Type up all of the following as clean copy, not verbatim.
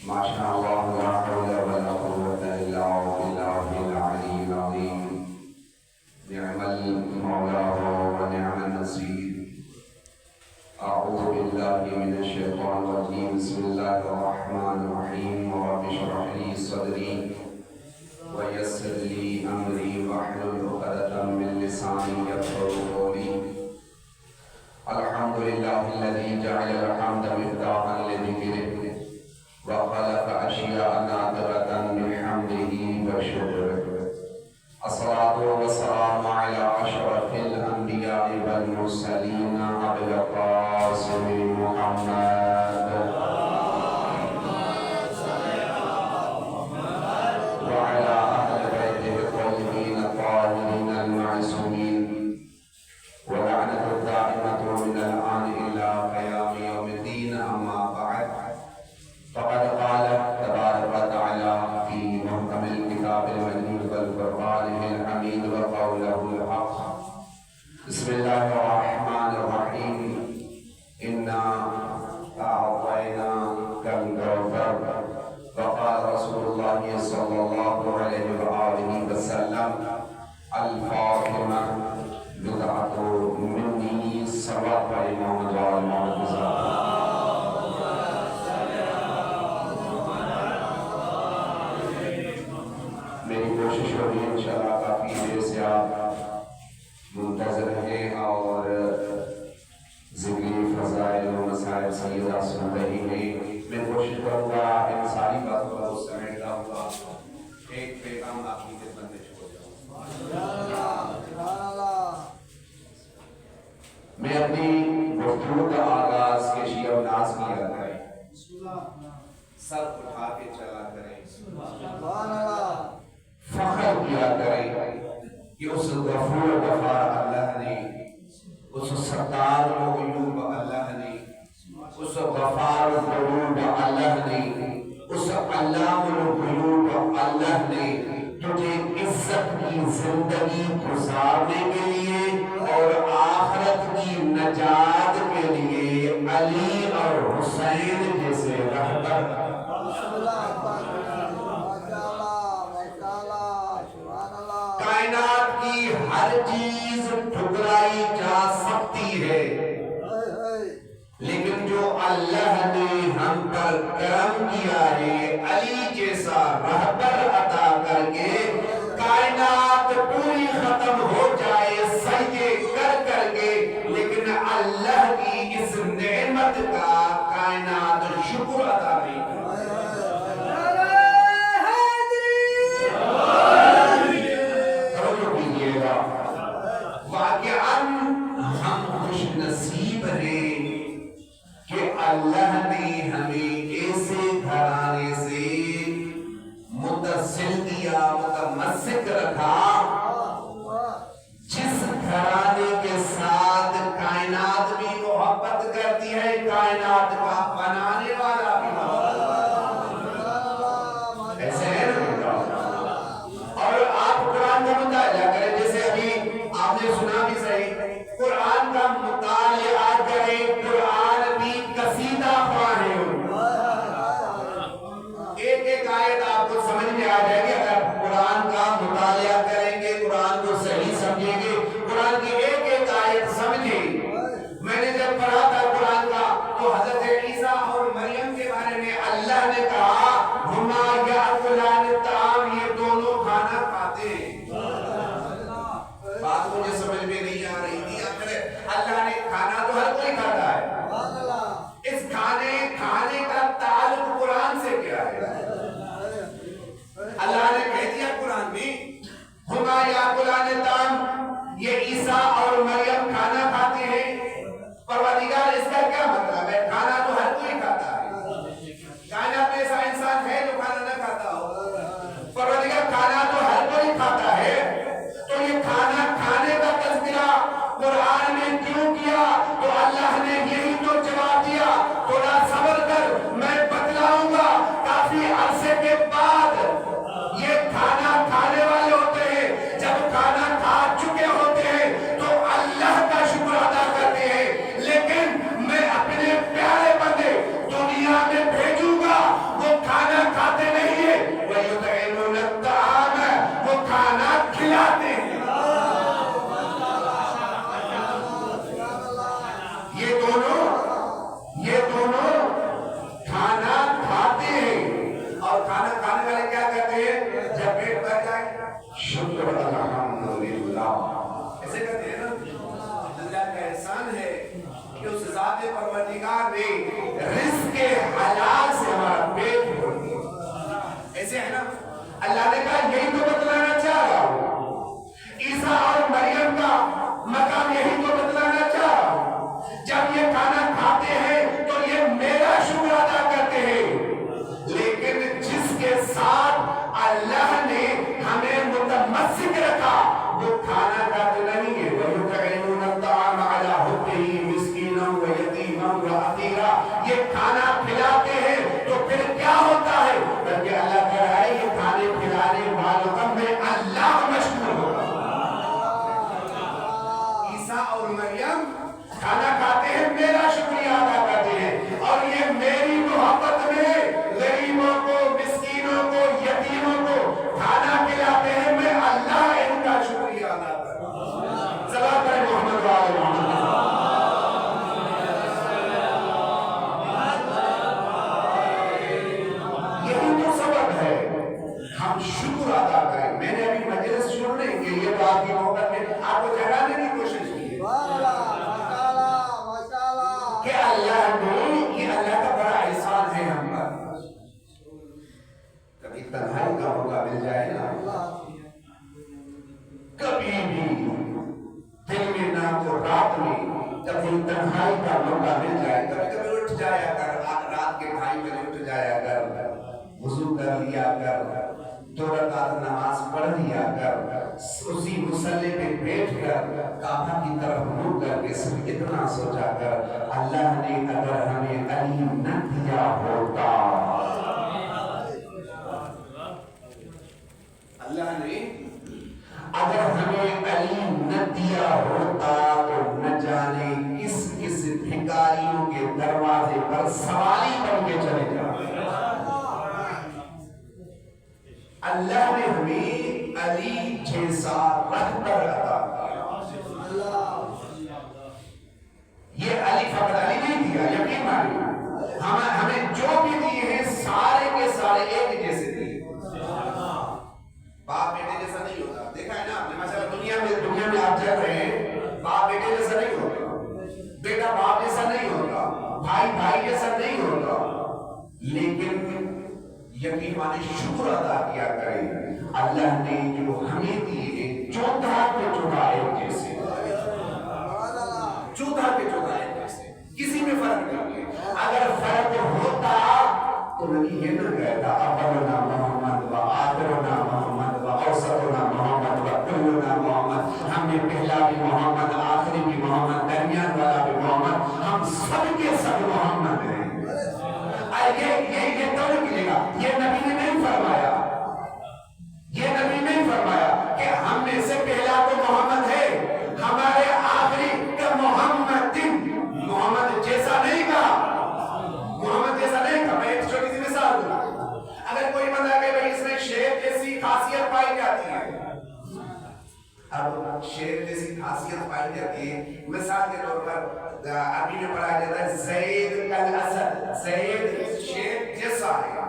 ما شاء الله لا حول ولا قوة إلا بالله العلي العظيم. نعم المولى ونعم النصير. أعوذ بالله من الشيطان الرجيم. بسم الله الرحمن الرحيم. رب اشرح لي صدري ويسر لي أمري واحلل عقدة من لساني يفقهوا قولي. الحمد لله الذي جعل الحمد مفتاحا لذكره وخلق أشياء نادرة بحمده وشكره. الصلاة والسلام على أشرف الأنبياء والمرسلين أبي القاسم محمد وعلى أهل بيته الطيبين الطاهرين المعصومين ولعنة الدائمة من الآن إلى قيام يوم الدين. أما بعد، فقد قال تبارك وتعالى في محكم الكتاب المجيد والفرقان الحميد وقوله الحق. بسم الله الرحمن الرحيم. إنا أعطيناك الكوثر. وقال رسول الله صلى الله عليه وآله وسلم: الفاطمة بدعة مني صلوات الإمام والمعجزات. میری کوشش ہوگی انشاءاللہ کافی دیر سے آپ منتظر ہیں اور ذکری فضائل و مسائل سیدہ سن رہی ہیں. میں کوشش کروں گا ان ساری باتوں کو سمیٹتا ہوا ایک پیغام آپ کی خدمت میں چھوڑ جاؤں. میں اپنی گفتگو کا آغاز کے شیع و ناز کیا کریں، سر اٹھا کے چلا کریں، فخر کیا کریں کہ اس غفور و غفار اللہ نے، اس ستار و غیوب اللہ نے، اس غفار و غیوب اللہ نے، اس علام و غیوب اللہ نے تجھے عزت کی زندگی گزارنے کے لیے اور آخرت کی نجات کے لیے علی اور حسین جیسے رہبر کائنات کی ہر چیز ٹھکرائی جا سکتی ہے، لیکن جو اللہ نے ہم پر کرم کیا ہے علی جیسا رہبر عطا کر کے کائنات پوری ختم ہو جائے سجدے کر کر کے، لیکن اللہ کی اس نعمت کا کائنات شکر ادا نہیں کرتی. اللہ نے ہمیں ایسے گھرانے سے متصل کیا، متمسک رکھا جس گھرانے کے ساتھ کائنات بھی محبت کرتی ہے، کائنات کا بنانے والا بھی ایسے ہے نا. اور آپ قرآن کا مطالعہ کریں، جیسے ابھی آپ نے سنا بھی صحیح، قرآن کا مطالعہ کریں، قرآن بھی قصیدہ خواہ ہے. ایک ایک آیت آپ کو سمجھ میں آ جائے گی اگر قرآن کا مطالعہ کریں گے، قرآن کو صحیح سمجھیں گے، قرآن کی ایک ایک آیت سمجھیں. میں نے جب پڑھا تھا قرآن کا تو حضرت عیسیٰ اور مریم کے بارے میں اللہ نے کہا ہما یأکلان الطعام، یہ دونوں کھانا کھاتے ہیں. بات مجھے سمجھ میں نہیں آ رہی تھی. اللہ نے کھانا تو ہر کوئی کھاتا ہے، اس کھانے کا تعلق قرآن سے کیا ہے؟ اللہ نے کہہ دیا قرآن میں ہما یأکلان الطعام، یہ عیسیٰ اور مریم کھانا کھاتے ہیں. پروردگار اس کا کیا مطلب ہے؟ کھانا تو ہر کوئی کھاتا ہے. کائنات میں ایسا انسان ہے جو کھانا نہ کھاتا ہو؟ پروردگار کھانا تو ہر کوئی کھاتا ہے. تو یہ کھانا کھانے کا تذکرہ قرآن میں کیوں کیا؟ تو اللہ نے یہی تو جواب دیا، تھوڑا صبر کر میں بتلاؤں گا. کافی عرصے کے بعد یہ کھانا کھانے والے ہوتے ہیں، جب کھانا کھا چکے ہوتے ہیں تو اللہ کا شکر ادا کرتے ہیں. لیکن میں اپنے پیارے بندے دنیا میں بھیجوں گا، وہ کھانا شکر الحمدللہ. ایسے کہتے ہیں نا اللہ کا احسان ہے کہ اس ذات پروردگار نے رزق حلال سے ہمارا پیٹ بھر دیا. ایسے ہے نا اللہ نے کہا یہی تو بتلانا چاہ رہا ہوں. عیسیٰ اور مریم کا مقام یہی تو بتلانا چاہ رہا ہوں. جب یہ کھانا کھاتے ہیں تو یہ میرا شکر ادا کرتے ہیں، لیکن جس کے ساتھ اللہ نے ہمیں متمسک رکھا وہ کھانا کھاتے نہیں ہے. وَيُطْعِمُونَ الطَّعَامَ عَلَىٰ حُبِّهِ مِسْكِينًا وَيَتِيمًا وَأَسِيرًا. یہ کھانا کھلاتے ہیں تو پھر کیا ہوتا ہے؟ بلکہ اللہ کہہ رہا ہے یہ کھانے کھلانے والوں کا میں اللہ مشکور ہوگا. عیسیٰ اور مریم کھانا کھاتے ہیں، میرا شکریہ ادا کرتے ہیں، اور یہ میری محبت میں غریبوں کو، مسکینوں کو، یتیموں کو کھانا کھلاتے ہیں، میں اللہ ان کا شکریہ ادا کرتا ہوں. صلوات پڑھیں محمد و آل محمد. یہی تو سبب ہے ہم شکر ادا کریں. میں نے ابھی مجلس شروع نہیں کی، یہ بات کی محبت میں آپ کو جگانے کی کوشش کی کہ اللہ نے، یہ اللہ کا بڑا احسان ہے ہم پر. کبھی تنہائی کا موقع مل جائے نا، کبھی بھی دن میں نہ تو رات میں، کبھی تنہائی کا موقع مل جائے، کبھی کبھی اٹھ جایا کر، رات کے 2:30 بجے اٹھ جایا کر، وضو کر لیا کر، 2 رکعت نماز پڑھ لیا کر، اسی مصلی پہ بیٹھ کر کعبہ کی طرف منہ کر کے صرف اتنا سوچا کر اللہ نے اگر ہمیں علم نہ دیا ہوتا، اللہ نے اگر ہمیں علم نہ دیا ہوتا تو نہ جانے کس کس بھکاریوں کے دروازے پر سوالی بن کے چلے جاتے. اللہ نے ہمیں علی جیسا رہبر عطا کیا. یہ علی فقط علی نہیں دیا، یقین مانیے ہمیں جو بھی دیے ہیں سارے کے سارے ایک جیسے دیے. باپ بیٹے جیسا نہیں ہوتا. دیکھا ہے نا آپ نے، مثلا دنیا میں آپ چل رہے ہیں، باپ بیٹے جیسا نہیں ہوتا، بیٹا باپ جیسا نہیں ہوتا، بھائی بھائی جیسا نہیں ہوتا. لیکن یقین مانے شکر ادا کیا کریں اللہ نے جو ہمیں دیے، چوتھا کے چوتھا ایک جیسے، چوتھا کے چوتھا ایک جیسے، کسی میں فرق نہیں ہے. اگر فرق ہوتا تو نبی یہ نہ کہتا اولنا محمد و آخرنا محمد و اوسطنا محمد و کلنا محمد. ہم نے پہلا بھی محمد، آخری بھی محمد، درمیان والا بھی محمد، ہم سب کے سب محمد ہیں. یہ توڑ ملے گا. یہ نبی نے نہیں فرمایا، یہ نبی نہیں فرمایا کہ ہم میں سے پہلا تو محمد ہے، ہمارے آخری کا محمد محمد جیسا نہیں کہا، محمد جیسا نہیں کہا. میں ایک چھوٹی سی مثال دوں. اگر کوئی بندہ کہ بھائی اس میں شیر جیسی خاصیت پائی جاتی ہے، اب شیر جیسی خاصیت پائی جاتی ہے، مثال کے طور پر عربی میں پڑھا جاتا ہے زید کل اسد، زید شیر جیسا ہے.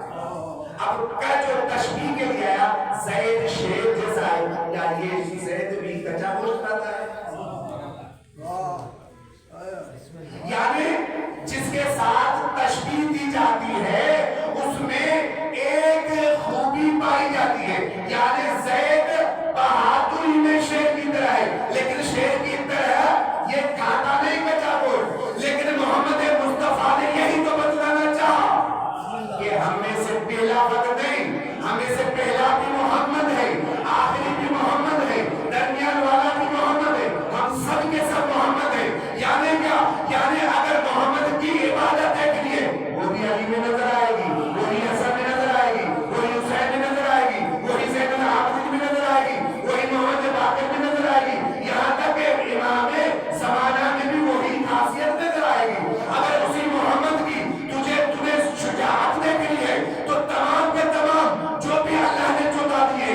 اب کا جو تشبیہ کے لیے آیا زید شیر جیسا ہے، کیا یہ زید بھی کچا گوشت کھاتا ہے؟ یعنی جس کے ساتھ تشبیہ دی جاتی ہے اس میں ایک خوبی پائی جاتی ہے. یعنی زید بہادری میں شیر کی طرح ہے، لیکن شیر کی طرح یہ کھاتا نہیں کچا گوشت. لیکن محمد مصطفیٰ نے یہی تو بتلانا چاہا کہ ہم میں سے پہلا وقت نہیں، ہم میں سے پہلا بھی محمد ہے، آخری بھی محمد ہے، درمیان والا بھی محمد ہے، ہم سب کے سب محمد ہیں. یعنی کیا؟ یعنی اگر محمد کی عبادت کے لیے وہ بھی علی میں نظر آئے گی، وہی حسن میں نظر آئے گی، وہی حسین میں نظر آئے گی، وہی زین العابدین میں نظر آئے گی، وہی محمد باقر میں نظر آئے گی، یہاں تک کہ امام زمانہ میں بھی وہی خاصیت نظر آئے گی. اگر اسی محمد کی تمہیں شجاعت دیکھنی ہے تو تمام کے تمام جو بھی اللہ نے چنا دیے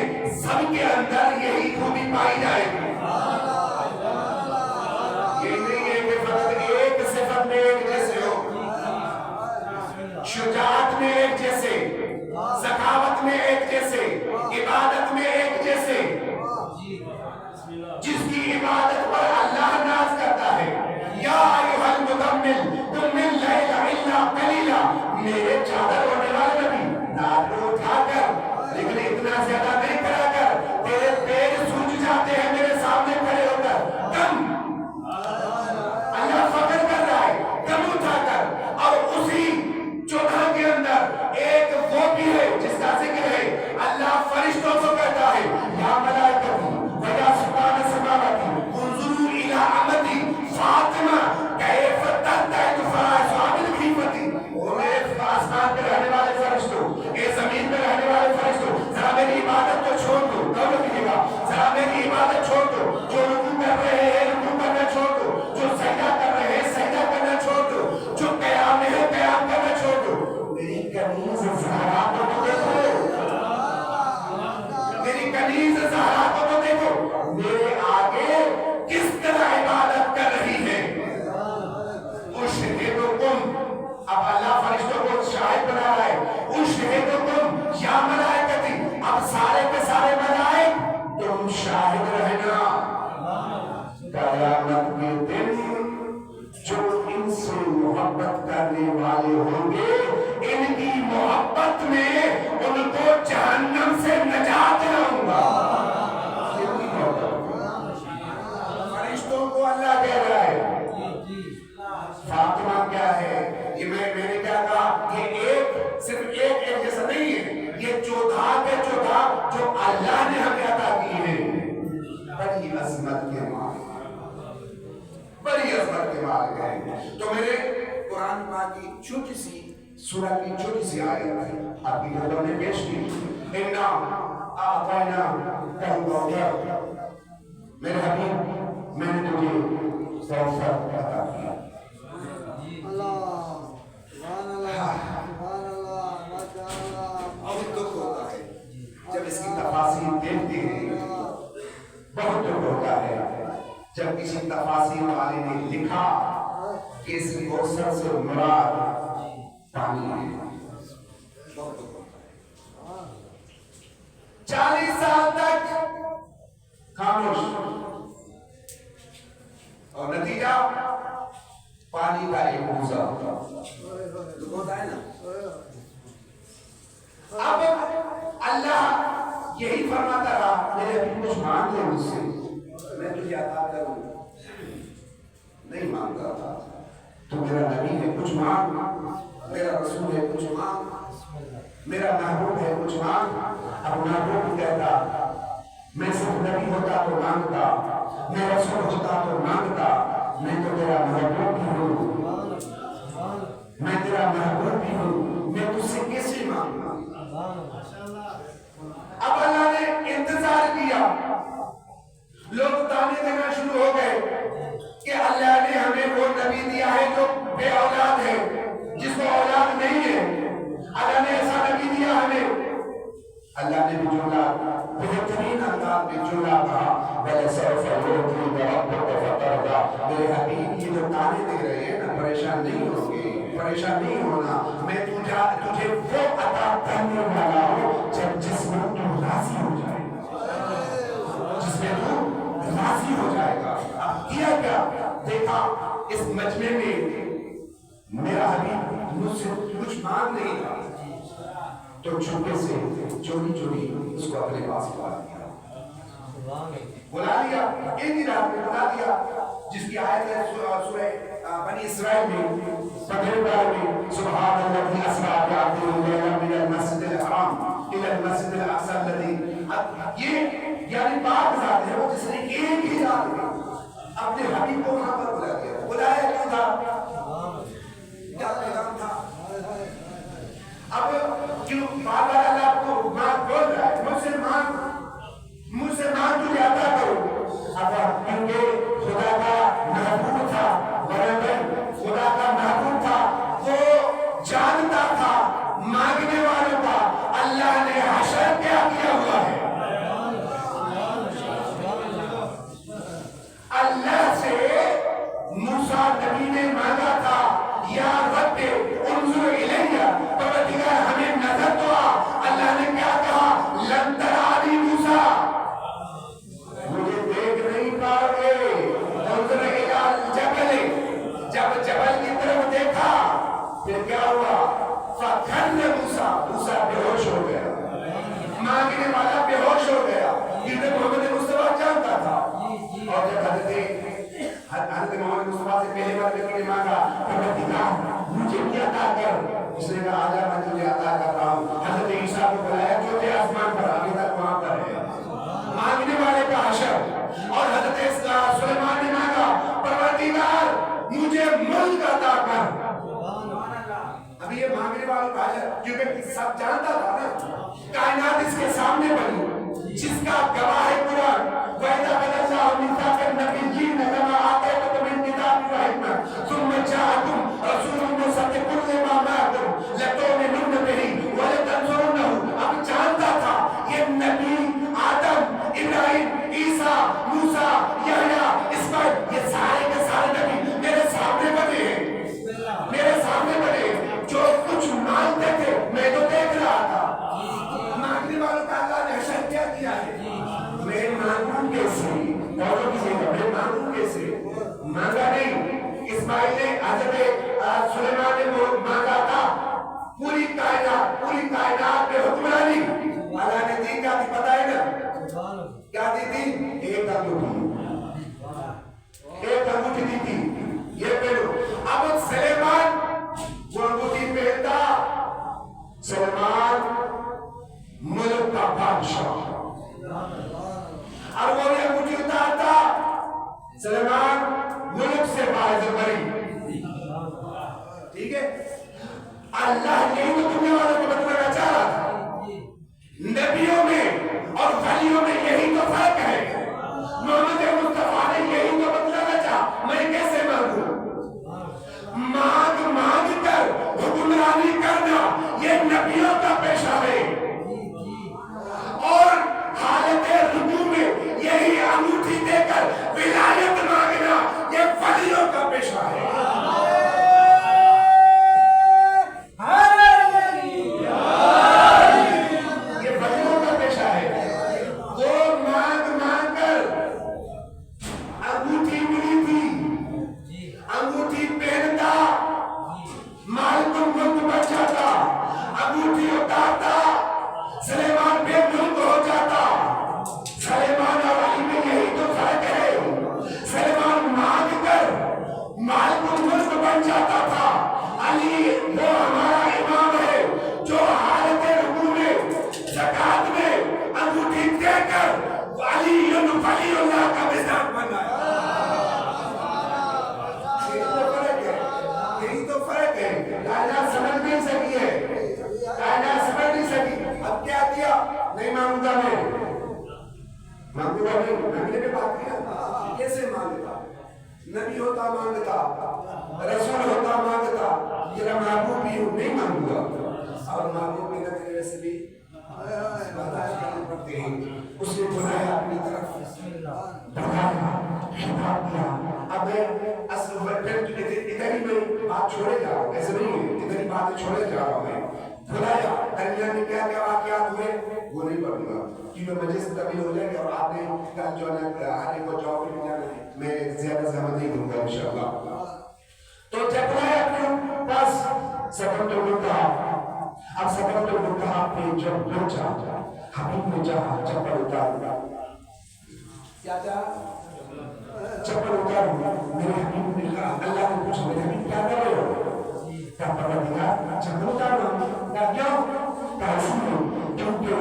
زہرا کو تو دیکھو، میری کنیز زہرا کو تو دیکھو، میرے آگے کس طرح عبادت کر رہی ہے. اشہدکم، اب اللہ فرشتوں کو شاہد بنا رہا ہے. اشہدکم یا ملائکتی، اب سارے کے سارے ملائک تم شاہد رہنا. قیامت کے دن جو ان سے محبت کرنے والے ہوں گے، ان کی محبت میں ان کو جہنم سے نجات دلاؤں گا. فرشتوں کو اللہ کہہ رہا ہے. فاطمہ کیا ہے؟ یہ میں نے کیا کہا، یہ ایک صرف ایک جیسا نہیں ہے، یہ چودھا کے چودھا جو اللہ نے ہمیں عطا کی ہے. بڑی عظمت کے مالک، بڑی عظمت کے مالک ہیں. تو میرے قرآن پاک کی چھوٹی سی سورہ کی چھوٹی سی آیت ہے، آپ کی خدمت میں پیش کی. اِنَّا أَعْطَيْنَاكَ الْكَوْثَرَ، میرے حبیب میں نے تجھے کوثر عطا کیا. بہت دکھ ہوتا ہے جب اس کی تفاصیل دیکھتے ہیں، بہت دکھ ہوتا ہے جب کسی تفاصیل والے نے لکھا کہ اس کوثر سے مراد پانی ہے. 40 سال تک خاموش، اور نتیجہ پانی کا ایک موزہ ہوتا ہے نا. اب اللہ یہی فرماتا رہا، میرے ابھی کچھ مانگ لے مجھ سے، میں تجھے عطا کروں. نہیں مانگتا تھا. تو میرا نبی ہے، کچھ مانگ. میرا رسول ہے، کچھ مانگ. میرا محبوب ہے، کچھ مانگ. اب محبوب کہتا میں صرف نبی ہوتا تو مانگتا، میں رسول ہوتا تو مانگتا. میں تو تیرا محبوب بھی ہوں، میں تیرا محبوب بھی ہوں، میں تجھ سے کیسے مانگوں. اب اللہ نے انتظار کیا. لوگ تانے دینا شروع ہو گئے کہ اللہ نے ہمیں وہ نبی دیا ہے جو بے اولاد ہے، جس کو اولاد نہیں ہے. اللہ نے ایسا نبی دیا ہمیں. اللہ نے بھی جملہ بہترین انداز میں جملہ کہا، وَلَسَوْفَ يُعْطِيكَ رَبُّكَ فَتَرْضَىٰ. میرے حبیب یہ جو تانے دے رہے ہیں نا، پریشان نہیں ہوں گے، پریشان نہیں ہونا. میں تجھے وہ عطا کرنے والا ہوں جس میں تو راضی ہو جائے گا، جس میں تو راضی ہو جائے گا. اب کیا کیا دیکھا اس مجمع میں، میرا حبیب مجھ سے کچھ مانگ نہیں رہا، تو چھپے سے چوری چوری اس کو اپنے پاس بلا لیا. ایک ہی رات میں بلا دیا، جس کی آیت ہے سورہ بنی اسرائیل میں 15 میں، سبحان الذی اسریٰ بعبدہ لیلا من المسجد الحرام الی المسجد الاقصی الذی. یہ یعنی پاک ذات ہے وہ جس نے ایک ہی رات میں اپنے حبیب کو وہاں پر بلا دیا. بلایا کیوں تھا؟ کیا پیغام تھا؟ اب کیوں بار بار اللہ کو بات بول رہا ہے، مجھ سے مانگ تجھے عطا کرو. اب کیونکہ خدا کا محبوب تھا، خدا کا محبوب تھا، وہ جانتا تھا مانگنے والوں کا اللہ نے حشر کیا کیا ہوا ہے. اللہ سے موسیٰ نبی نے مانگا تھا، یا رب انظر الیہ، پروردگار ہمیں نظر تو آ. اللہ نے کیا کہا؟ لن ترانی موسیٰ، مجھے دیکھ نہیں پاؤ گے. انظر الی الجبل، جب جبل کی طرف دیکھا پھر کیا ہوا؟ فَخَرَّ موسیٰ، موسیٰ بے ہوش ہو گیا. مانگنے والا بے ہوش ہو گیا، کیونکہ محمد مصطفیٰ جانتا تھا. اور جب حضرت محمد مصطفیٰ سے پہلے بار نے مانگا، پروردگار مجھے کیا عطا کر، اس نے کہا آجا میں تجھے عطا کر رہا ہوں. حضرت عیسیٰ کو بلایا جو تھے آسمان پر، ابھی تک وہاں پر ہے. مانگنے والے کا حشر. اور حضرت سلیمان نے مانگا، پروردگار مجھے ملک عطا کر. ابھی یہ مانگنے والوں کا حشر، کیونکہ سب جانتا تھا نا کائنات اس کے سامنے بنی، جس کا گواہ ہے قرآن. وَإِذَا أَخَذَ اللَّهُ مِيثَاقَ النَّبِيِّينَ لَمَا آتَيْتُكُم مِّن كِتَابٍ وَحِكْمَةٍ ثُمَّ جَاءَكُمْ رَسُولٌ مُصَدِّقٌ لِّمَا مَعَكُمْ لَتُؤْمِنُنَّ بِهِ پہ حکمرانی اللہ نے دی کیا تھی پتہ ہے نا؟ کیا دی تھی؟ ایک انگوٹھی دی تھی، یہ پہلو. اب سلیمان وہ انگوٹھی پہنتا، سلیمان ملک کا بادشاہ، اور وہ یہ انگوٹھی اتارتا، سلیمان ملک سے باعث بری. ٹھیک ہے، اللہ یہی تو دنیا والوں کو بتانا چاہ رہا تھا. نبیوں میں اور ولیوں میں یہی تو فرق ہے. محمد مصطفیٰ نے یہی تو بتلانا چاہا میں کیسے مانگوں. مانگ مانگ کر حکمرانی کرنا یہ نبیوں کا پیشہ ہے، اور حالت رکوع میں یہی انگوٹھی دے کر ولایت مانگنا یہ ولیوں کا پیشہ ہے. نبی ہوتا مانگتا، رسول ہوتا مانگتا، یہ محبوب بھی نہیں مانگا. اور محبوب بھی نبی ویسے بھی برداشت کرنے پڑتے ہیں. اس نے بلایا اپنی طرف، بلایا، خطاب کیا. اب میں اصل ادھر ہی میں بات چھوڑے جا رہا ہوں، ایسے نہیں ہے ادھر ہی باتیں چھوڑے جا رہا ہوں. میں بلایا، درمیان میں کیا کیا واقعات ہوئے وہ نہیں پڑھوں گا کیونکہ مجلس طویل ہو جائے گی، اور آپ نے کل جو ہے آنے کو جواب بھی جانا ہے، میں زیادہ زحمت نہیں دوں گا انشاءاللہ. تو جب بلایا اپنے پاس سفر تو منتہا. اب سفر تو منتہا پہ جب پہنچا حبیب نے چاہا چپل اتارا. کیا چاہا؟ چپل اتارا. میرے حبیب نے کہا، اللہ نے پوچھا میرے حبیب کیا کر رہے ہو؟ کیا پروردگار چپل اتارا؟ کیا کیوں؟ کیونکہ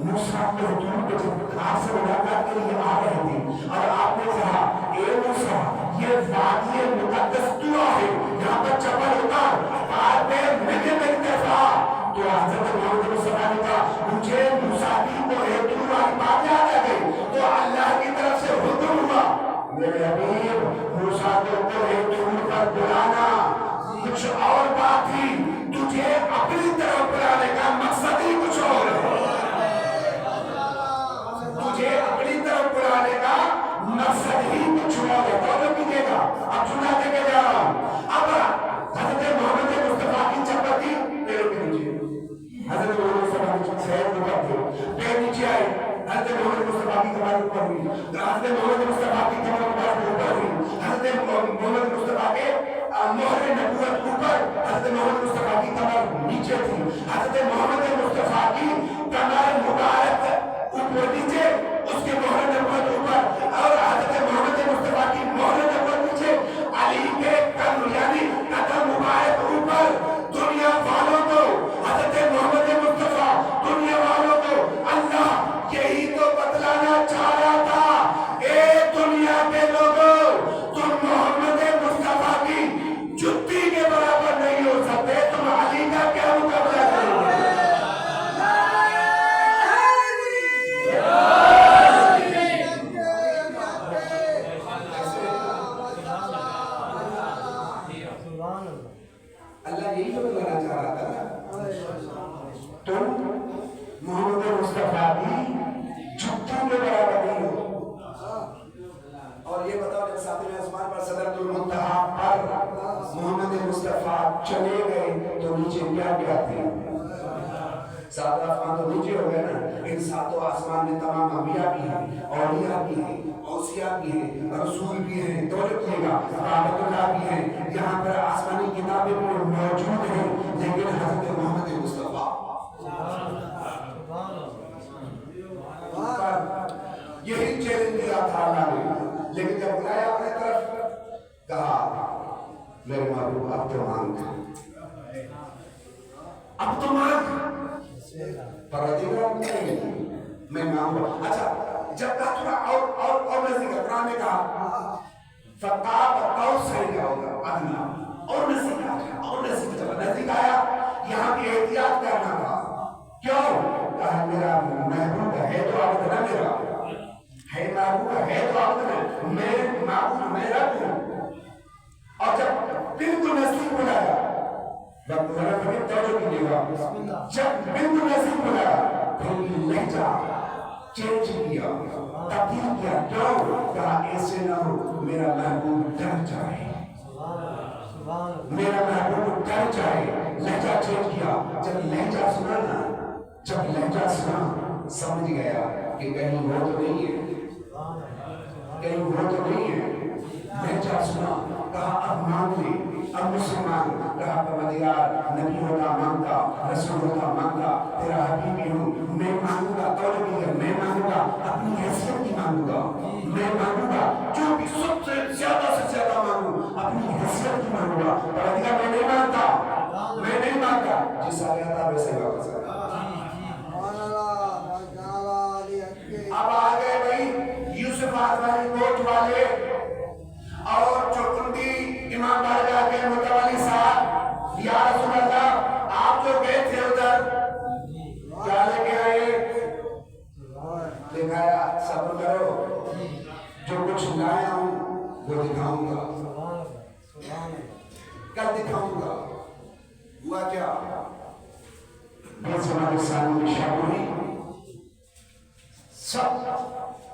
موسیٰ کے حضور پہ جب آپ سے ملاقات کے لیے آ رہے تھے اور آپ نے کہا اے موسیٰ یہ وادی مقدس دعا ہے، یہاں پر چپل اتار، پار پہ مجھے میری طرف آ. تو حضرت محمد مصطفیٰ نے کہا مجھے موسیٰ کو ہے دور والی بات یاد آ گئی. تو اللہ کی طرف سے حکم ہوا میرے حبیب موسیٰ کو ہے دور پر بلانا. کچھ اور بات تھی، تجھے اپنی طرف بلانے کا مقصد ہی کچھ اور ہے. تجھے اپنی طرف بلانے کا مقصد ہی کچھ اور ہے. کون پیجے گا؟ اب چنا دے کے جا رہا ہوں. اب حضرت محمد مصطفیٰ کی چپل تھی پیروں کے نیچے. حضرت محمد مصطفیٰ کی شہر اوپر تھے، پیر نیچے آئے. حضرت محمد مصطفیٰ کی کمر اوپر ہوئی، حضرت محمد مصطفیٰ کی کمر اوپر ہوئی. حضرت محمد مصطفیٰ کے مہر نبوت اوپر، حضرت محمد مصطفیٰ کی کمر نیچے تھی. حضرت محمد مصطفیٰ کی کمر مبارک اوپر نیچے، اس کے مہر نبوت اوپر، اور حضرت محمد مصطفیٰ کی مہر نبوت نیچے، علی کے قدم یعنی قدم مبارک اوپر. دنیا والوں کو حضرت محمد مصطفیٰ، دنیا والوں کو اللہ یہی تو بتلانا چاہ رہا تھا. اے دنیا کے لوگوں، تم محمد مصطفیٰ کی جتی کے برابر نہیں ہو سکتے، تم علی کا کیا مقابلہ کرو گے؟ اللہ یہی تو بتلانا چاہ رہا تھا، تم محمد مصطفیٰ کی جتی کے برابر نہیں ہو. اور یہ بتاؤ جب ساتویں آسمان پر صدرۃ المنتہا پر محمد مصطفیٰ چلے گئے تو نیچے کیا کیا تھے؟ ساتوں آسمان تو نیچے ہو گئے نا. ان ساتوں آسمان میں تمام انبیاء بھی ہیں، اولیاء بھی ہیں، اوصیاء بھی ہیں، رسول بھی ہیں، توجہ کیے گا، رحمت اللہ بھی ہیں. یہاں پر آسمانی کتابیں بھی موجود ہیں، لیکن حضرت محمد مصطفیٰ تو مانگ، اب تو مانگ، پروردگار میں مانگوں. اچھا جب کہا تھوڑا اور نزدیک قرآن نے کہا فقاب قوسین ہوگا ادنا، اور نزدیک آیا، اور نزدیک جب نزدیک آیا یہاں کی احتیاط کرنا تھا. کیوں؟ کہا میرا محبوب ہے تو عبد نہ میرا ہے، محبوب ہے تو عبد نہ میں معبود میں رب ہوں. اور جب بالکل نزدیک بلایا رب ذرا کبھی توجہ کیجیے گا، جب بالکل نزدیک بلایا پھر لہجہ چینج کیا، تبدیل کیا. کیوں؟ کہا ایسے نہ ہو میرا محبوب ڈر جائے، میرا محبوب ڈر جائے. لہجہ چینج کیا. جب لہجہ سنا نا، جب لہجہ سنا سمجھ گیا کہ کہیں وہ تو نہیں ہے، کہیں وہ تو نہیں ہے. لہجہ سنا، کہا اب مانگ لے، اب مجھ سے مانگ. کہا پروردگار نبی ہوتا مانگتا، رسول ہوتا مانگتا، تیرا حبیبی ہوں میں مانگوں گا. توجہ کیجیے، میں مانگوں گا اپنی حیثیت کی مانگوں گا، میں مانگوں گا جو بھی سب سے زیادہ مانگوں اپنی حیثیت کی مانگوں گا. پروردگار میں نہیں مانگتا، میں نہیں مانگتا، جس آ گیا تھا ویسے واپس آ گیا. اب آ گئے بھائی یوسف آزمانی کوٹ والے اور چوکنڈی امام بارگاہ کے متولی صاحب. یا رسول اللہ آپ جو گئے تھے ادھر کیا لے کے آئے؟ دکھایا. صبر کرو، جو کچھ لایا ہوں وہ دکھاؤں گا، کل دکھاؤں گا. ہوا کیا؟ 20 سال کی شب ہوئی، سب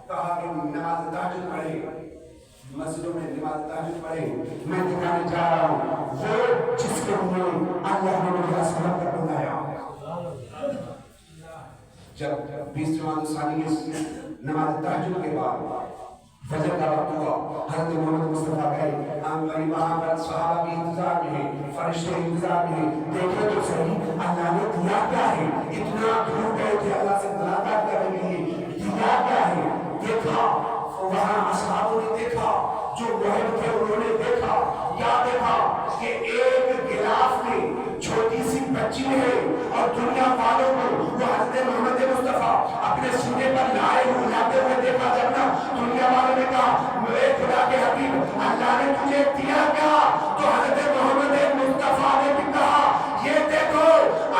کہا کہ نماز تہجد پڑھے، مسجدوں میں نماز تہجد پڑھے. میں دکھانے جا رہا ہوں وہ جس کے لیے اللہ نے مجھے اسلام کا بنایا. جب 20 جمادی ثانی کی نماز تہجد کے بعد فجر کا وقت ہوا، حضرت محمد مصطفیٰ گئے. وہاں پر صحابہ بھی انتظار میں ہیں، فرشتے انتظار میں ہیں. دیکھیں تو صحیح اللہ نے دیا کیا ہے. اتنا دور گئے تھے اللہ سے ملاقات کرنے کے لیے، دیا کیا ہے. دیکھا وہاں اصحابوں نے دیکھا، جو محب تھے انہوں نے دیکھا. کیا دیکھا کہ ایک غلاف میں چھوٹی سی بچی ہے اور دنیا والوں کو وہ حضرت محمد مصطفیٰ اپنے سینے پر لائے ہوئے لاتے ہوئے دیکھا. جب نا دنیا والوں نے کہا اے خدا کے حبیب اللہ نے تجھے دیا کیا؟ تو حضرت محمد مصطفیٰ نے بھی کہا یہ دیکھو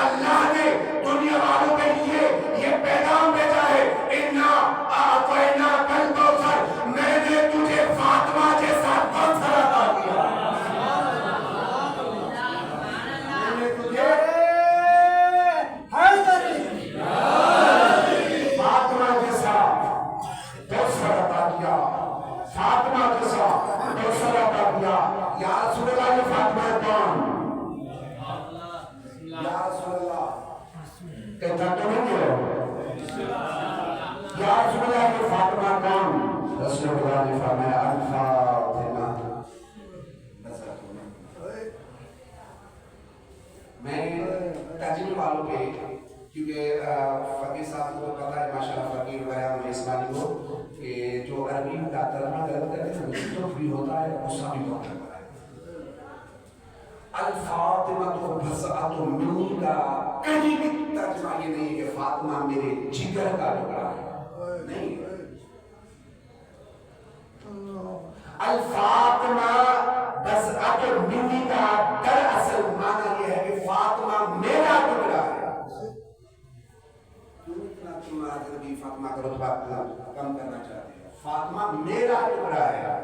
اللہ نے دنیا والوں کے لیے یہ پیغام بھیجا ہے، انا اعطینا کل کوثر، میں نے تجھے فاطمہ کے ساتھ کوثر عطا کیا. یا رسول اللہ یہ فاطمہ کون؟ یا رسول اللہ کہتا تو نہیں ہے. یا رسول اللہ یہ فاطمہ کون؟ رسول اللہ نے فرمایا الفاطمہ. میں ترجمے والوں پہ کیونکہ فقیر صاحب کو پتا ہے ماشاءاللہ فقیر بیان اسماعیلی کو کہ جو عربی کا ترجمہ کرتے ہیں تو بھی ہوتا ہے غصہ بھی ہوتا ہے. الفاطمہ تو بسعت منی کا کہیں بھی ترجمہ یہ نہیں ہے کہ فاطمہ میرے جگر کا ٹکڑا ہے، نہیں. الفاطمہ بسعت منی کا دراصل معنی یہ ہے کہ فاطمہ میرا ٹکڑا ہے. فاطمہ کا رتبہ کم کرنا چاہتے ہیں. فاطمہ میرا ٹکڑا ہے.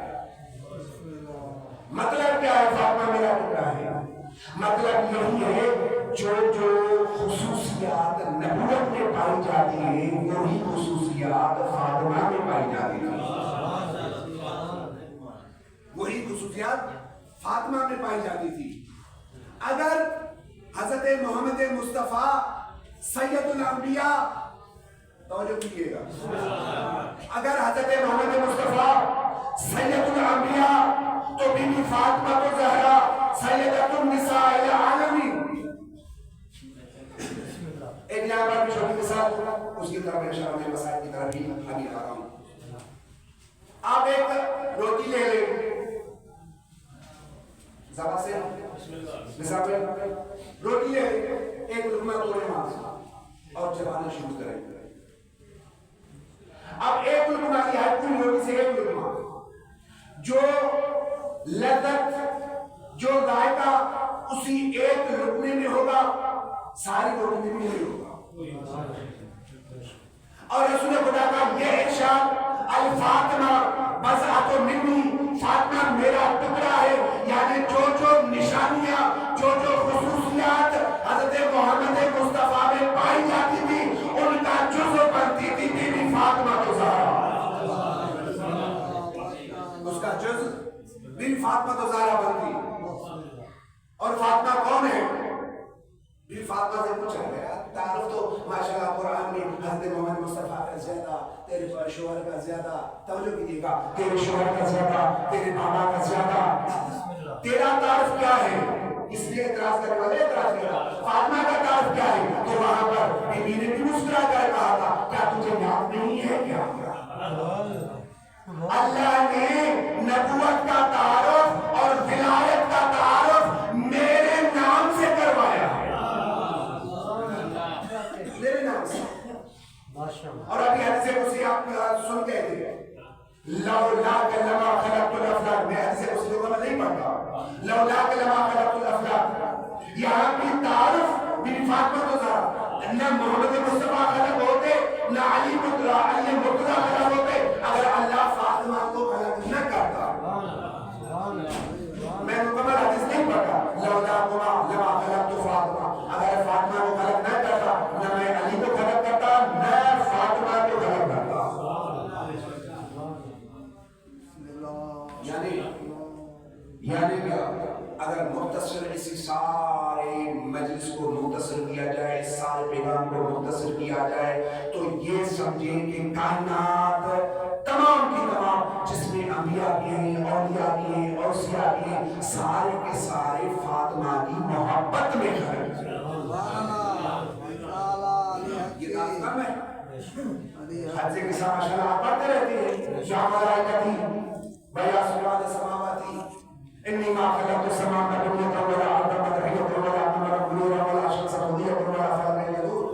مطلب کیا ہے فاطمہ میرا ٹکڑا ہے؟ مطلب یہی ہے جو خصوصیات نبوت میں پائی جاتی ہیں وہی خصوصیات فاطمہ میں پائی جاتی ہیں. وہی خصوصیات فاطمہ میں پائی جاتی تھی. اگر حضرت محمد مصطفیٰ سید الانبیاء، توجہ کیجیے گا، اگر حضرت محمد مصطفیٰ سید الانبیاء تو بی بی فاطمہ تو زہرا سیدۃ النساء العالمین. ایک یہاں پر بھی چھوٹی مثال اس کی طرف انشاءاللہ میں مسائل کی طرف بھی ابھی آ رہا ہوں. آپ ایک روٹی لے لیں، زبا سے مثال پہ روٹی ہے ایک لقمہ توڑے ماں اور چبانا شروع کریں. اب ایک لقمہ کی ہے پوری روٹی سے ایک لقمہ, جو لذت جو ذائقہ اسی ایک لقمے میں ہوگا ساری روٹی میں بھی نہیں ہوگا. اور رسول خدا کا یہ ارشاد الفاطمہ بضعۃ منی, فاطمہ میرا ٹکڑا ہے, یعنی جو جو نشانیاں جو جو خصوصیات حضرت محمد مصطفیٰ میں پائی جاتی تھی ان کا جزو بنتی تھی بی بی فاطمہ تو زہرا, اس کا جز بی بی فاطمہ تو زہرا بنتی. اور فاطمہ کون ہے؟ بی فاطمہ سے پوچھا گیا تعارف تو ماشاءاللہ قرآن میں حضرت محمد مصطفیٰ کا زیادہ, تیرے شوہر کا زیادہ, توجہ کیجیے گا, تیرے شوہر کا زیادہ, تیرے بابا کا زیادہ, تیرا تعارف کیا ہے؟ اس لیے اعتراض کرنے والے اعتراض کیا فاطمہ کا تعارف کیا ہے؟ تو وہاں پر بی بی نے بھی مسکرا کر کہا تھا کیا تجھے یاد نہیں ہے کیا؟ اللہ نے نبوت کا تعارف اور ولایت کا تعارف میرے نام سے کروایا ہے, میرے نام سے. اور ابھی حدیث قدسی آپ سن کے تھے لولاک لما خلقت الافلاک, میں حدیث قدسی کو میں نہیں پڑھتا, لولاک لما خلقت الافلاک, یہاں بھی تعارف بی بی فاطمہ تو زہرا, نہ محمد مصطفیٰ خلق ہوتے نہ علی مرتضیٰ خلق ہوتے اگر اللہ فاطمہ کو خلق نہ کرتا. میں مکمل حدیث نہیں پڑھتا, لولاک لما خلقت فاطمہ, اگر فاطمہ کو خلق نہ کرتا نہ میں علی کو خلق کرتا نہ فاطمہ کو خلق کرتا. یعنی کیا اگر مختصر اسی سارے مجلس کو مختصر کیا جائے, اس سارے پیغام کو مختصر کیا جائے تو یہ سمجھیں کہ کائنات تمام کی تمام جس میں انبیاء بھی ہیں, اولیاء بھی ہیں, اوصیاء بھی ہیں, سارے کے سارے فاطمہ کی محبت میں خلق ہیں. یہ داستان ہے حج کے ساتھ ماشاءاللہ آپ پڑھتے رہتے ہیں شاہ ملائکتی بیا سبحان السماواتی انی ما خلقت السماء والارض ولا ارض مدحیۃ ولا قمر منورا ولا شمس مضیۃ ولا قمر یدور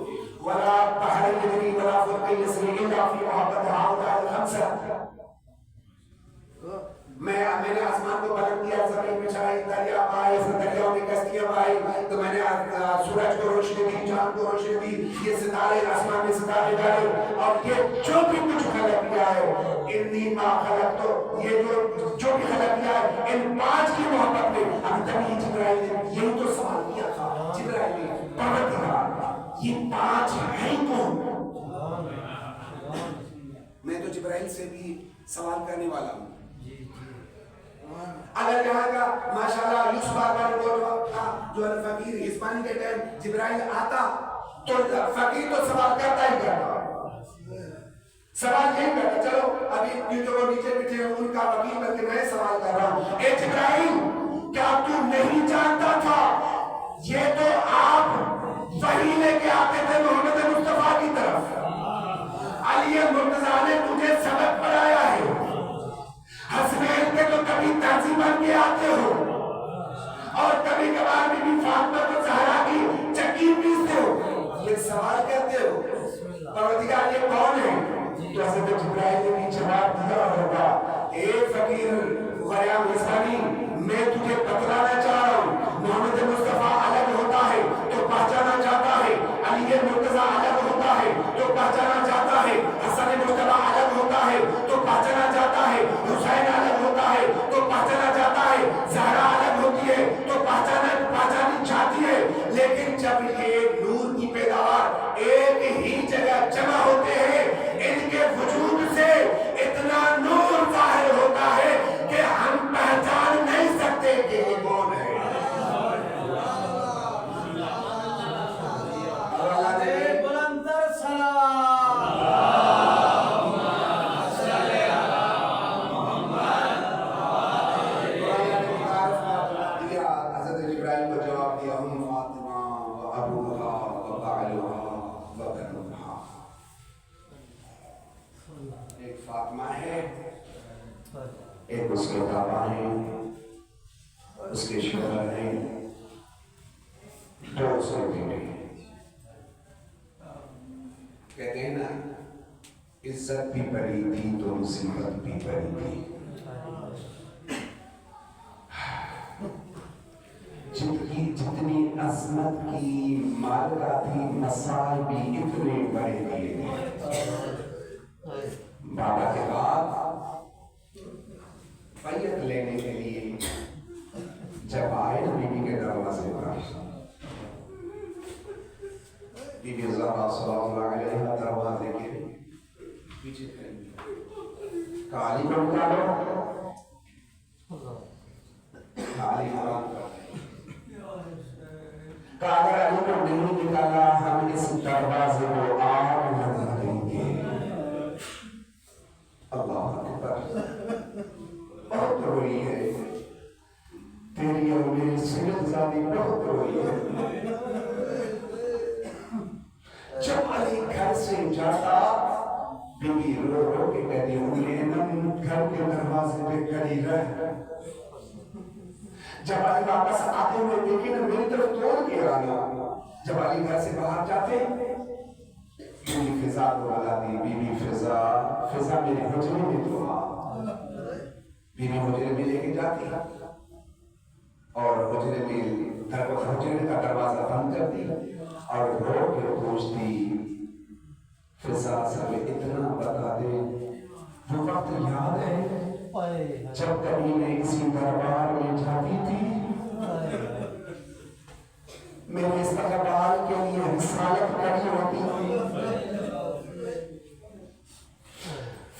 ولا بحر یجری ولا فلک یسری الا فی محبت هؤلاء الخمسة. میں نے آسمان کو بلند کیا, زمین میں چھائی, دریا آئے, دریاؤں میں کشتیاں آئی, تو میں نے سورج کو روشنی دی, چاند کو روشنی دی, یہ ستارے آسمان میں ستارے ڈالے, اور یہ جو بھی کچھ خلق کیا ہے انی ما خلق, تو یہ جو بھی خلق کیا ہے ان پانچ کی محبت میں. ابھی تک یہ جبرائیل نے یہی تو سوال کیا تھا, جبرائیل نے پروردگار یہ پانچ ہیں کون؟ میں تو جبرائیل سے بھی سوال کرنے والا ہوں. اگر یہاں کا ماشاءاللہ یوسف باربار رپورٹ تھا جو فقیر ہسپانی کے ٹائم جبرائیل آتا تو فقیر تو سوال کرتا ہی کرتا, سوال یہ کرتا. چلو ابھی جو نیچے بیٹھے ہیں ان کا وکیل بن کے میں سوال کر رہا ہوں, اے جبرائیل کیا تو نہیں جانتا تھا یہ تو آپ وحی لے کے آتے تھے محمد مصطفیٰ کی طرف, علی مرتضیٰ نے تجھے سبق پڑھایا ہے, حسنین کے تو کبھی تازی بن کے آتے ہو اور کبھی کبھار بی بی فاطمہ کو زہرا کی چکی پیستے ہو, یہ سوال کرتے ہو پروردگار یہ کون ہے؟ تو حضرت جبرائیل نے بھی جواب دیا ہوگا, اے فقیر غیام حسانی میں تجھے بتلانا چاہ رہا ہوں, محمد مصطفیٰ الگ ہوتا ہے تو پہچانا چاہتا ہے, علی مرتضیٰ الگ ہوتا ہے تو پہچانا چاہتا ہے, حسن مجتبیٰ الگ ہوتا ہے تو پہچانا چاہتا ہے, حسین الگ ہوتا ہے تو پہچانا چاہتا ہے, زہرا الگ ہوتی ہے تو پہچانی چاہتی ہے, لیکن جب یہ نور کی پیداوار ایک ہی جگہ جمع ہوتے ہیں ان کے وجود سے اتنا نور ظاہر ہوتا ہے کہ ہم پہچان نہیں سکتے کہ یہ کون ہے. ایک اس کے بابا ہیں اس کے شوہر ہیں 200 بیٹے. کہتے ہیں نا عزت بھی بڑی تھی تو مصیبت بھی بڑی تھی. جتنی عظمت کی مالکہ تھی مسائل بھی اتنے بڑے دیے تھے. بابا کے بعد بیعت لینے کے لیے جب آئے بی بی کے دروازے پر بی بی زہرا صلی اللہ علیہ دروازے کے پیچھے کالی کو نکالو کالی حرام کر اگر علی کو نہیں نکالا ہم اس دروازے کو آگ لگا دیں گے. اللہ اکبر. بہت روئی ہے تیری اور میری سیرت زادی بہت روئی ہے. جب علی گھر سے جاتا بی بی رو رو کے کہتی ہوں گھر کے دروازے پہ کھڑی رہ. جب علی واپس آتے ہوئے دیکھیں نا میری طرف توڑ کے آنا. جب علی گھر سے باہر جاتے بی بی فضا کو بلاتی. بی بی فضا فضا میرے حجرے میں تو آ. بی بی حجرے میں لے کے جاتی اور حجرے کا دروازہ بند کرتی اور رو کے پوچھتی فضا سب اتنا بتا دے وہ وقت یاد ہے جب کبھی میں اسی دربار میں جاتی تھی میرے استقبال کے لیے رسالت کری ہوتی تھی.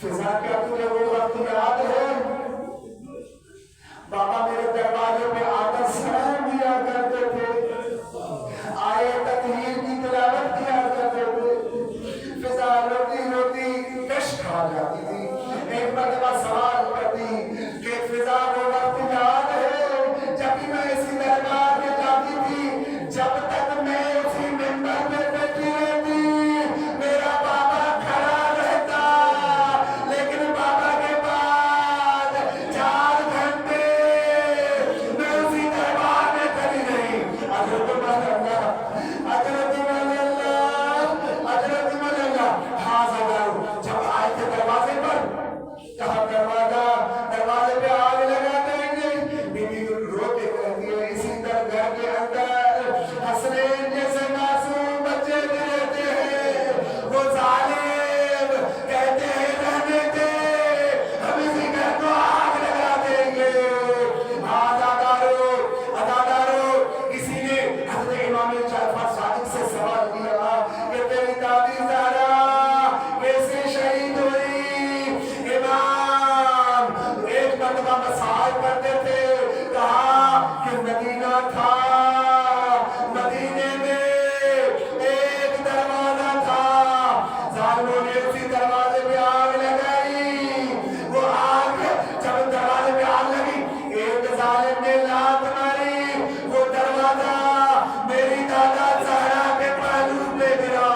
فضا کیا تجھے وہ وقت یاد ہے بابا میرے دروازے پہ آ کر سلام دیا کرتے تھے آئے تطہیر کی تلاوت کیا کرتے تھے. فضا روتی روتی کش کھا جاتی تھی. ایک مرتبہ سوال کرتی کہ فضا وہ وقت یاد ہے جب میں اسی دربار میں جاتی تھی جب تک میں اسی منبر میں بیٹھی رہتی میرا بابا کھڑا رہتا لیکن بابا کے بعد 4 گھنٹے میں اسی دربار میں کھڑی رہی. حضرت مولانا حضرت مولانا حضرت مولانا حاضر جب آئے تھے دروازے پر کہا دروازے پہ آگ لگا دیں گے. بی بی رو کے کہتی ہے اسی گھر کے اندر حسنین جیسے معصوم بچے بھی رہتے ہیں وہ ظالم کہتے ہیں رہنے دے ہم اسی گھر کو آگ لگا دیں گے. عزادارو کسی نے حضرت امام جعفر صادق سے سوال کیا کہ تیری دادی زہرا کیسے شہید ہوئی. امام ایک مرتبہ مسائل کرتے تھے کہا کہ مدینہ تھا مدینے میں ایک دروازہ تھا ظالموں نے اسی دروازے پہ آگ لگائی. وہ آگ جب دروازے پہ آگ لگی ایک ظالم نے لات ماری وہ دروازہ میری دادا زہرا کے پہلو پہ گرا.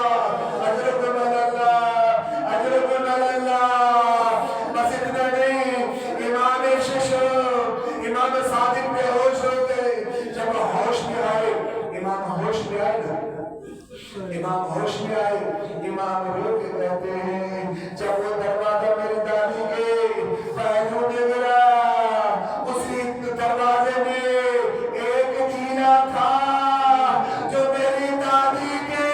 حضرت مولانا حضرت مولانا بس اتنا نہیں امام ششو امام صادق بے ہوش ہو گئے. جب ہوش میں آئے امام ہوش میں آئے نا امام ہوش میں آئے امام رو کے کہتے ہیں جب وہ دروازہ میری دادی کے پہلو میں گرا اسی دروازے میں ایک جینا تھا جو میری دادی کے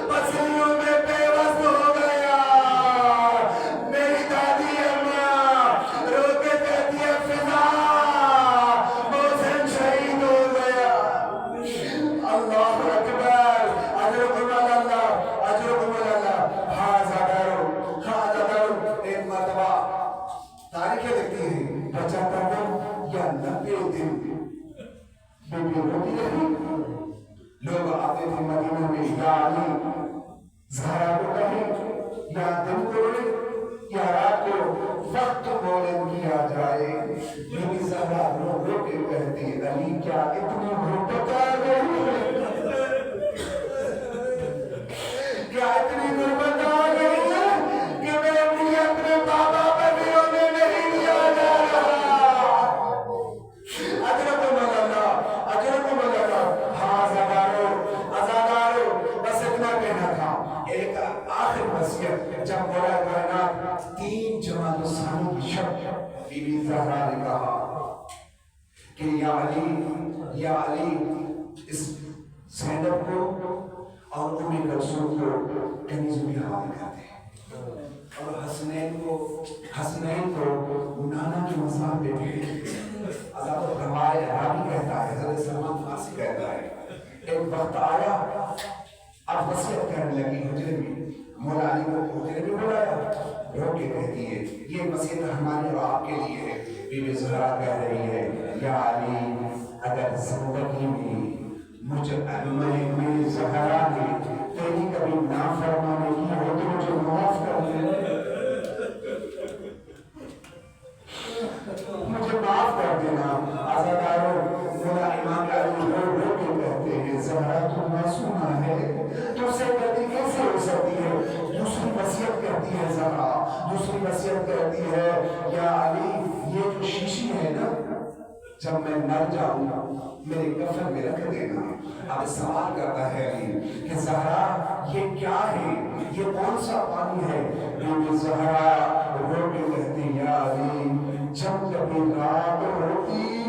پسلیوں میں بے وزن ہو گیا. میری دادی اماں رو کے کہتی ہے فضا محسن شہید ہو گیا. اللہ اکبر. حضرت مولانا حاضر ایک مرتبہ تاریخیں لکھتی ہیں 75 یا 90 دن بی بی روتی رہی. لوگ آتے تھے مدینہ میں یا علی زہرا کو کہیں یا دن کو یا رات کو وقت بولن کیا جائے. بی بی زہرا رو رو کے کہتی علی کیا اتنی غربت آ گئی کیا اتنی غربت آ گئی کہ میں اپنے بابا پر بھی انہیں نہیں دیا جا رہا. آخر وصیت جب مولا کائنات 3 جمادی الثانی کی شب بی بی زہرا نے کہا کہ یا علی اس زینب کو اور ام کلثوم کو کنیز میں حوالے کر دے اور حسنین کو نانا کے مزار پہ بھیج عذاب روایت راوی کہتا ہے حضرت سلمان فارسی کہتا ہے ایک وقت آیا اب وصیت کرنے لگی حجرے میں مولا علی کو حجرے میں بلایا رو کے کہتی ہے یہ وصیت ہمارے اور آپ کے لیے ہے بی بی زہرا کہہ رہی ہے یا علی اگر زندگی میں میری زہرا نے تیری کبھی نافرمانی کی ہو تو مجھے معاف کر دے مجھے معاف کر دینا عزاداروں مولا امام علی رو کے کہتے ہیں زہرا تو معصومہ ہے تو اسے غلطی کیسے ہو سکتی ہے دوسری وصیت کرتی ہے زہرا دوسری وصیت کرتی ہے یا علی یہ جو شیشی ہے نا جب میں مر جاؤں میرے کفن میں رکھ دینا اب سوال کرتا ہے علی کہ زہرا یہ کیا ہے یہ کون سا پانی ہے بی بی زہرا رو کے کہتی یا علی جب کبھی رات ہوتی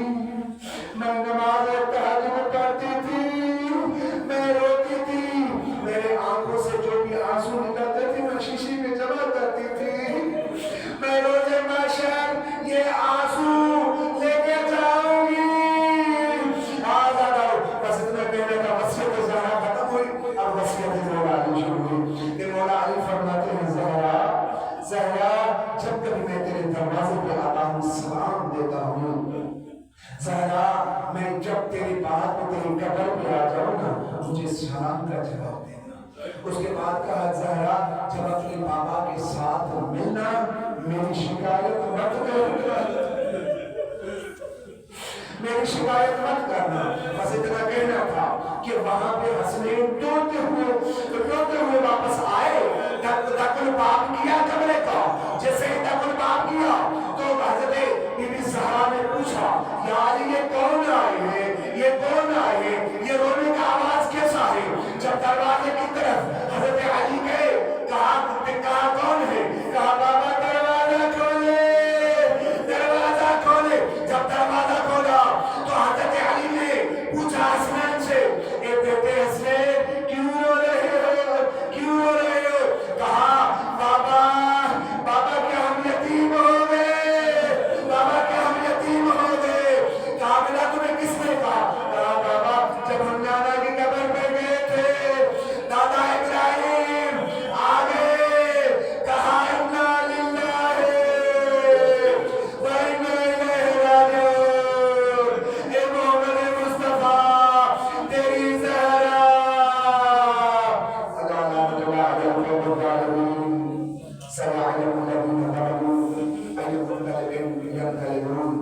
میں نماز تہجد پڑھتی تھی میں روتی تھی میرے آنکھوں سے جو بھی آنسو نکلتے تھے میں شیشی میں جمع کرتی تھی میں روزے محشر یہ آنسو لے کے جاؤں گی بس اتنا کہنے کا وصیت زہرا ختم ہوئی اب وصیت مولا علی شروع ہوئی کہ مولا علی فرماتے ہیں زہرا جب کبھی میں تیرے دروازے پہ آتا ہوں سلام دیتا ہوں زہرا میں جب تیری بات پہ تیری قبر پہ آ جاؤں نا مجھے سلام کا جواب دینا اس کے بعد کہا زہرا جب اپنے بابا کے ساتھ ملنا میری شکایت مت کرنا میری شکایت مت کرنا بس اتنا کہنا تھا کہ وہاں پہ حسنین روتے ہوئے واپس آئے دکل باب کیا قبرے کا جیسے ہی دکل باب کیا تو حضرت بی بی زہرا نے پوچھا یار یہ کون آئے ہیں یہ کون آئے ہیں یہ رونے کا آواز کیسا ہے جب دروازے کی طرف حضرت علی گئے کہا کون ہے کہا بابا دروازہ کھولے جب دروازہ کھولا تو حضرت علی نے پوچھا حسنین سے اے بیٹے حسنین کیوں رو رہے ہو کہا بابا کیا ہم یتیم ہو گئے کہا ملا تمہیں کس نے کہا بابا جب ہم نانا کی قبر پہ گئے تھے دادا ابراہیم آگے کہا انا للہ و انا الیہ راجعون اے محمد مصطفیٰ تیری زہرا سيعلم الذين ظلموا أي منقلب ينقلبون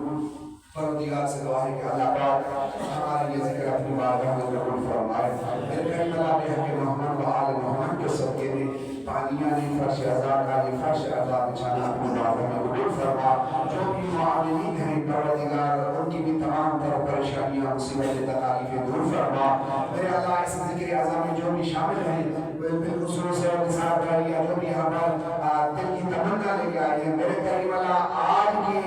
پروردگار سے دعا ہے کہ اللہ پاک ہمارے یہ ذکر اپنی بارگاہ میں قبول فرمائے میرے کہیں ملا بے حق محمد و آل محمد کے صدقے میں پانیاں نے فرش عذاب کا یہ فرش عذاب بچھانا اپنی بارگاہ میں قبول فرما جو بھی معاملین ہیں پروردگار ان کی بھی تمام طرح پریشانیاں مصیبتیں تکالیفیں دور فرما میرے اللہ اس ذکر اعظم میں جو بھی شامل ہیں بالخصوص اور نثار کاریہ جو بھی یہاں پر دل کی تمنا لے کے آئے ہیں میرے کریم اللہ آج کی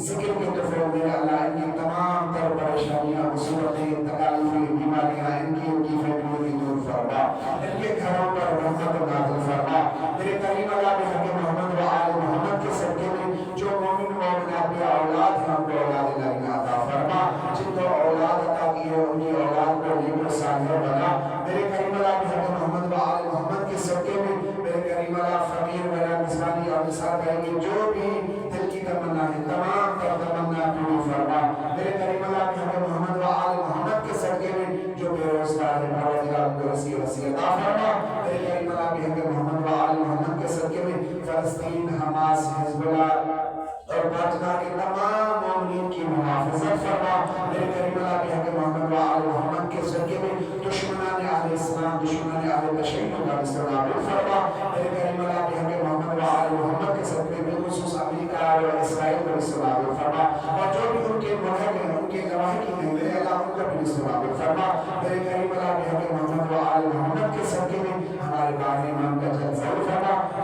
ذکر کے دفعہ میں اللہ ان کی تمام تر پریشانیاں مصیبتیں تکالیفیں بیماریاں ان کی فیملیوں کی دور فرما ان کے گھروں پر رحمت نازل فرما میرے کریم اللہ بحق محمد و آل محمد کے صدقے میں جو مومن مومنات بھی اولاد ہیں ان کو اولاد نبی عطا فرما جن کو اولاد عطا کی ہے ان کی اولاد کو نیک و صالح بنا میرے کریم اللہ بحق محمد و آل محمد کے صدقے میں میرے کریم اللہ فقیر میرا نسوانی اور نثار کہیں گے جو بھی دل کی تمنا ہے تمام تر تمنا پوری فرما میرے کریم اللہ بحق محمد و آل محمد کے صدقے میں جو بے روزگار ہے پروردگار کو رزق وسیع عطا فرما میرے کریم اللہ بحق محمد و آل محمد کے صدقے میں فلسطین حماس حزب اللہ اور باطنہ کے تمام مومنین کی محافظت فرما میرے کریم اللہ بحق محمد و آل محمد کے صدقے میں دشمنان اہل اسلام دشمنان اہل تشیع کا استعمال فرما میرے کریم اللہ بحق محمد و آل محمد کے صدقے میں بالخصوص امریکہ اور اسرائیل کا استعمال فرما اور جو بھی ان کے ملحق ہیں ان کے گواہی کی ہیں میرے اللہ ان کا بھی استعمال فرما میرے کریم اللہ بحق محمد و آل محمد کے صدقے میں ہمارے باہر امام کا جلسہ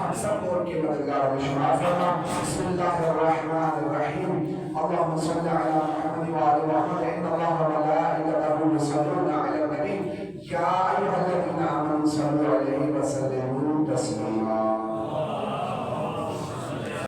ہم سب کو ان کے مددگاروں میں شمار فرما. بسم اللہ الرحمن الرحیم. اللهم صل على محمد وعلى محمد ان الله وملائكته يصلون